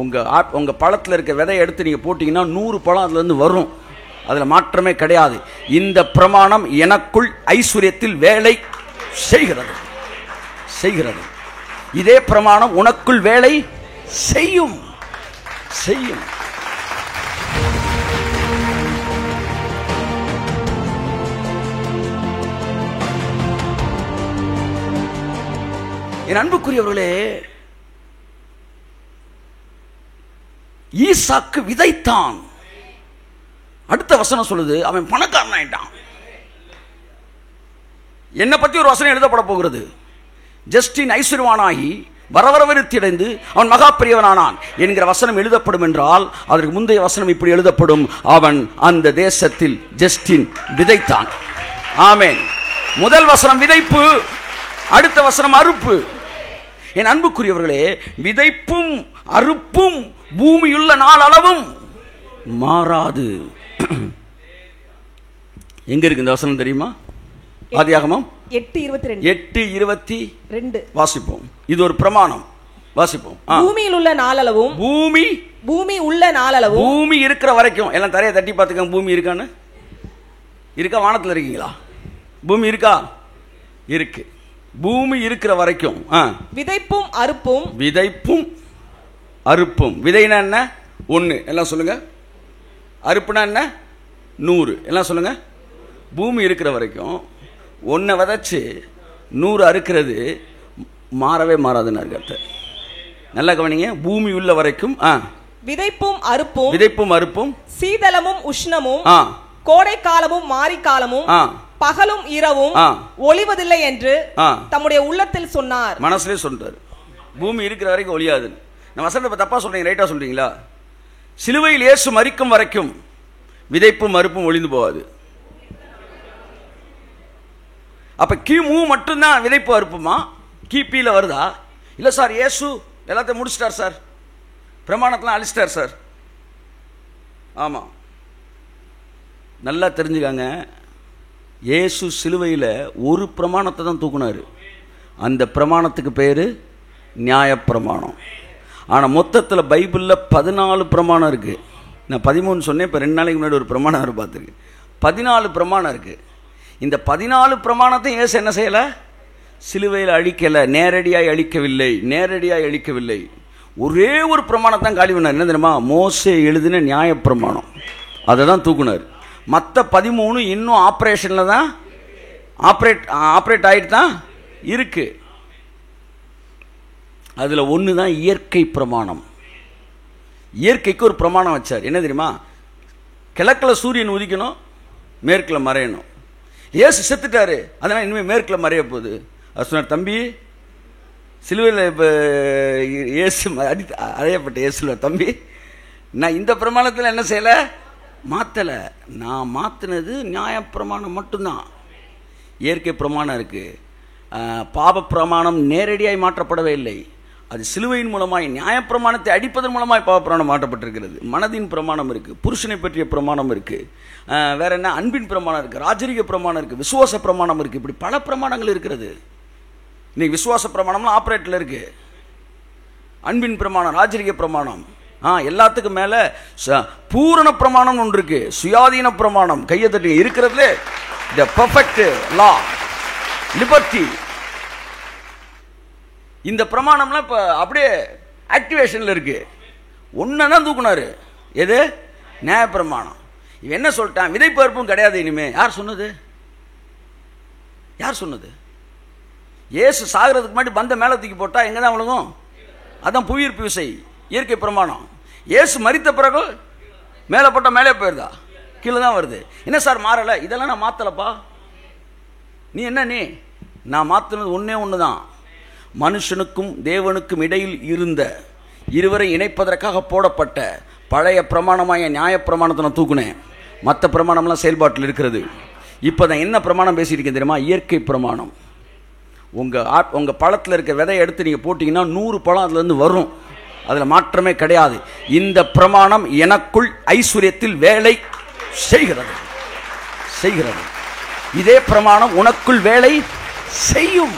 உங்க பழத்தில் இருக்க விதையை எடுத்து நீங்க போட்டீங்கன்னா 100 பழம் அதுல இருந்து வரும். அதுல மாற்றமே கிடையாது. இந்த பிரமாணம் எனக்குள் ஐஸ்வர்யத்தில் வேலை செய்கிறது. இதே பிரமாணம் உனக்குள் வேலை செய்யும். என் அன்புக்குரியவர்களே, ஈசாக்கு விதைத்தான். அடுத்த வசனம் சொல்லுது, அவன் பணக்காரன் ஆயிட்டான். என்னை பத்தி ஒரு வசனம் எழுதப்பட போகிறது. ஜஸ்டின் ஐஸ்வர்யவானாகி வரவரவிருத்தியடைந்து அவன் மகா பெரியவனானான் என்கிற வசனம் எழுதப்படும் என்றால், அதற்கு முந்தைய வசனம் இப்படி எழுதப்படும், அவன் அந்த தேசத்தில் ஜஸ்டின் விதைத்தான். ஆமென். முதல் வசனம் விதைப்பு, அடுத்த வசனம் அறுப்பு. என் அன்புக்குரியவர்களே, விதைப்பும் அறுப்பும் பூமியுள்ள நாள் அளவும் மாறாது. எங்க இருக்கு இந்த வசனம் தெரியுமா? ஆதியாகமம் 8:22 வாசிப்போம். இது ஒரு பிரமாணம். வாசிப்போம். பூமியில் உள்ள நாளளவும், பூமி உள்ள நாளளவும், பூமி இருக்கிற வரைக்கும். எல்லாம் தரையை தட்டி பார்த்துக்கங்க, பூமி இருக்கான்னு. இருக்கா? வானத்தில் இருக்கீங்களா? பூமி இருக்கா? இருக்கு. பூமி இருக்கிற வரைக்கும் விதைப்பும் அறுப்பும். விதைனா என்ன? 1. எல்லாம் சொல்லுங்க. அறுப்புனா என்ன? 100. எல்லாம் சொல்லுங்க. பூமி இருக்கிற வரைக்கும் 1 விதைச்சு 100 அறுக்கிறது மாறவே மாறாதுன்னு அர்த்தத்தை நல்லா கவனிங்க. பூமி உள்ள வரைக்கும் விதைப்பும் அறுப்பும் சீதளமும் உஷ்ணமும் கோடை காலமும் மாரி காலமும் பகலும் இரவும் ஒளிவதில்லை என்று தம்முடைய உள்ளத்தில் சொன்னார். மனசுலே சொன்னார். பூமி இருக்கிற வரைக்கும் ஒளியாது. நான் வசனத்தை தப்பா சொல்றீங்க, ரைட்டா சொல்றீங்களா? சிலுவையில் இயேசு மரிக்கும் வரைக்கும் விதைப்பும் மறுப்பும் ஒளிந்து போகாது. அப்ப கிமு மட்டும்தான் விதைப்பு அறுப்புமா? கிபியில வருதா? இல்ல சார், இயேசு எல்லாத்தையும் முடிச்சிட்டார் சார், பிரமாணத்தெல்லாம் அழிச்சிட்டார் சார். ஆமா, நல்லா தெரிஞ்சுக்காங்க. இயேசு சிலுவையில் ஒரு பிரமாணத்தை தான் தூக்குனாரு. அந்த பிரமாணத்துக்கு பேரு நியாயப்பிரமாணம். ஆனால் மொத்தத்தில் பைபிளில் 14 பிரமாணம் இருக்கு. நான் 13 சொன்னேன். இப்போ 2 நாளைக்கு முன்னாடி ஒரு பிரமாணம் அவர் பார்த்துருக்கு. 14 பிரமாணம் இருக்கு. இந்த 14 பிரமாணத்தை இயேசு என்ன செய்யலை? சிலுவையில் அழிக்கலை, நேரடியாய் அழிக்கவில்லை. ஒரே ஒரு பிரமாணத்தான் காலி பண்ணார். என்ன தெரியுமா? மோசே எழுதின நியாயப்பிரமாணம். அதை தான் தூக்குனார். மற்ற 13 இன்னும் ஆப்ரேஷனில் தான் ஆப்ரேட் ஆகிட்டு தான் இருக்கு. அதில் ஒன்று தான் இயற்கை பிரமாணம். இயற்கைக்கு ஒரு பிரமாணம் வச்சார். என்ன தெரியுமா? கிழக்கில் சூரியன் உதிக்கணும், மேற்கில் மறையணும். இயேசு செத்துட்டாரு, அதனால் இனிமேல் மேற்கில் மறைய போகுது. அது சொன்னார், தம்பி சிலுவையில் இப்போ இயேசு அறையப்பட்ட இயேசுல, தம்பி நான் இந்த பிரமாணத்தில் என்ன செய்யலை? மாற்றலை. நான் மாற்றினது நியாயப்பிரமாணம் மட்டும்தான். இயற்கை பிரமாணம் இருக்குது. பாப பிரமாணம் நேரடியாய் மாற்றப்படவே இல்லை. அது சிலுவையின் மூலமாய், நியாயப்பிரமாணத்தை அடிப்பதன் மூலமாய் பாவ பிரமாணம் மாற்றப்பட்டிருக்கிறது. மனதின் பிரமாணம் இருக்குது, புருஷனை பற்றிய பிரமாணம் இருக்குது, வேற என்ன, அன்பின் பிரமாணம் இருக்குது, ராஜரிக பிரமாணம் இருக்குது, விசுவாச பிரமாணம் இருக்குது. இப்படி பல பிரமாணங்கள் இருக்கிறது. இன்னைக்கு விசுவாச பிரமாணம்லாம் ஆப்ரேட்டில் இருக்கு. அன்பின் பிரமாணம், ராஜரிக பிரமாணம், எல்லாத்துக்கும் மேல பூரண பிரமாணம் ஒன்று இருக்கு. சுயாதீன பிரமாணம், கையை தட்டி இருக்கிறதுல தி பெர்ஃபெக்ட் லா, லிபர்ட்டி. இந்த பிரமாணம்லாம் இப்ப அப்படியே ஆக்டிவேஷன்ல இருக்கு. ஒன்னதான் தூக்குனாரு. எது? நியாய பிரமாணம். இவன் என்ன சொல்லிட்டான்? விதைப்பறுப்பும் கிடையாது இனிமே. யார் சொன்னது? இயேசு சாகிறதுக்கு முன்னாடி பந்த மேல தூக்கி போட்டா எங்கதான் விழுகும்? அதான் புவியீர்ப்பு விசை, இயற்கை பிரமாணம். இயேசு மரித்த பிறகு மேலே போட்டால் மேலே போயிருதா? கீழே தான் வருது. என்ன சார் மாறலை? இதெல்லாம் நான் மாற்றலப்பா. நீ நான் மாற்றினது ஒன்று தான். மனுஷனுக்கும் தேவனுக்கும் இடையில் இருந்த இருவரை இணைப்பதற்காக போடப்பட்ட பழைய பிரமாணமாய நியாய பிரமாணத்தை நான் தூக்குனேன். மற்ற பிரமாணம்லாம் செயல்பாட்டில் இருக்கிறது. இப்போ நான் என்ன பிரமாணம் பேசிட்டு இருக்கேன் தெரியுமா? இயற்கை பிரமாணம். உங்க பழத்தில் இருக்க விதையை எடுத்து நீங்கள் போட்டிங்கன்னா 100 பழம் அதுலேருந்து வரும். அதில் மாற்றமே கிடையாது. இந்த பிரமாணம் எனக்குள் ஐஸ்வர்யத்தில் வேலை செய்கிறது. இதே பிரமாணம் உனக்குள் வேலை செய்யும்.